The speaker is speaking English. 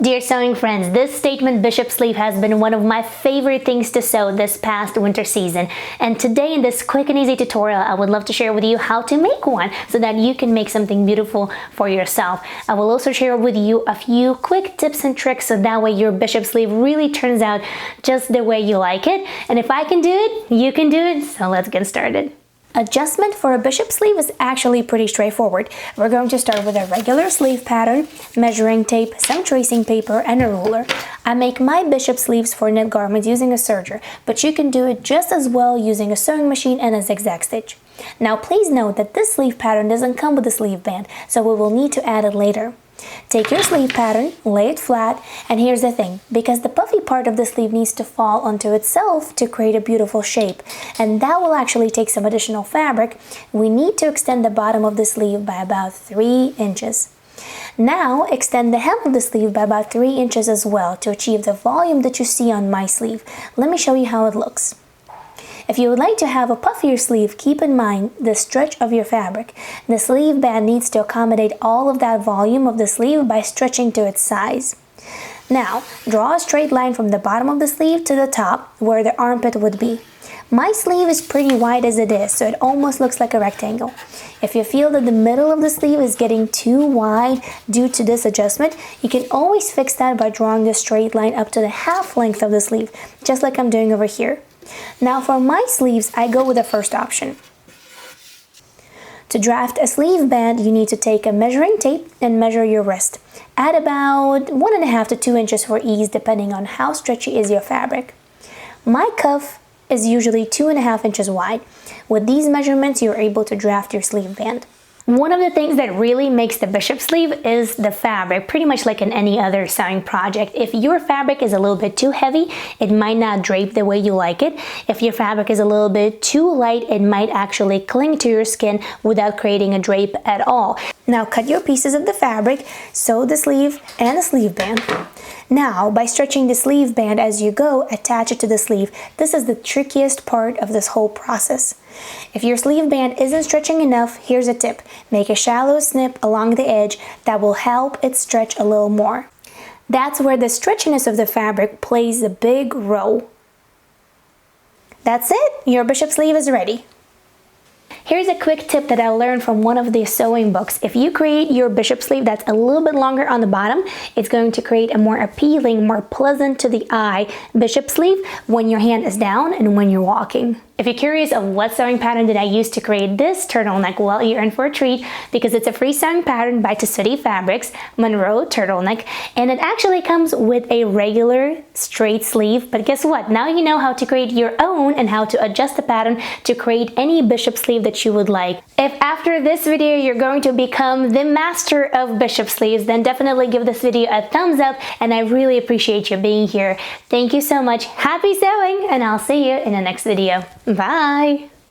Dear sewing friends, this statement bishop sleeve has been one of my favorite things to sew this past winter season. And today in this quick and easy tutorial, I would love to share with you how to make one so that you can make something beautiful for yourself. I will also share with you a few quick tips and tricks so that way your bishop sleeve really turns out just the way you like it. And if I can do it, you can do it. So let's get started. Adjustment for a bishop sleeve is actually pretty straightforward. We're going to start with a regular sleeve pattern, measuring tape, some tracing paper, and a ruler. I make my bishop sleeves for knit garments using a serger, but you can do it just as well using a sewing machine and a zigzag stitch. Now please note that this sleeve pattern doesn't come with a sleeve band, so we will need to add it later. Take your sleeve pattern, lay it flat, and here's the thing, because the puffy part of the sleeve needs to fall onto itself to create a beautiful shape, and that will actually take some additional fabric, we need to extend the bottom of the sleeve by about 3 inches. Now extend the hem of the sleeve by about 3 inches as well to achieve the volume that you see on my sleeve. Let me show you how it looks. If you would like to have a puffier sleeve, keep in mind the stretch of your fabric. The sleeve band needs to accommodate all of that volume of the sleeve by stretching to its size. Now, draw a straight line from the bottom of the sleeve to the top where the armpit would be. My sleeve is pretty wide as it is, so it almost looks like a rectangle. If you feel that the middle of the sleeve is getting too wide due to this adjustment, you can always fix that by drawing the straight line up to the half length of the sleeve, just like I'm doing over here. Now for my sleeves, I go with the first option. To draft a sleeve band, you need to take a measuring tape and measure your wrist. Add about 1.5 to 2 inches for ease, depending on how stretchy is your fabric. My cuff is usually 2.5 inches wide. With these measurements, you're able to draft your sleeve band. One of the things that really makes the bishop sleeve is the fabric, pretty much like in any other sewing project. If your fabric is a little bit too heavy, it might not drape the way you like it. If your fabric is a little bit too light, it might actually cling to your skin without creating a drape at all. Now cut your pieces of the fabric, sew the sleeve and the sleeve band. Now, by stretching the sleeve band as you go, attach it to the sleeve. This is the trickiest part of this whole process. If your sleeve band isn't stretching enough, here's a tip. Make a shallow snip along the edge that will help it stretch a little more. That's where the stretchiness of the fabric plays a big role. That's it, your bishop sleeve is ready. Here's a quick tip that I learned from one of the sewing books. If you create your bishop sleeve that's a little bit longer on the bottom, it's going to create a more appealing, more pleasant to the eye bishop sleeve when your hand is down and when you're walking. If you're curious of what sewing pattern did I use to create this turtleneck, well, you're in for a treat because it's a free sewing pattern by Tessuti Fabrics, Monroe Turtleneck, and it actually comes with a regular straight sleeve. But guess what? Now you know how to create your own and how to adjust the pattern to create any bishop sleeve that you would like. If after this video you're going to become the master of bishop sleeves, then definitely give this video a thumbs up, and I really appreciate you being here. Thank you so much. Happy sewing, and I'll see you in the next video. Bye!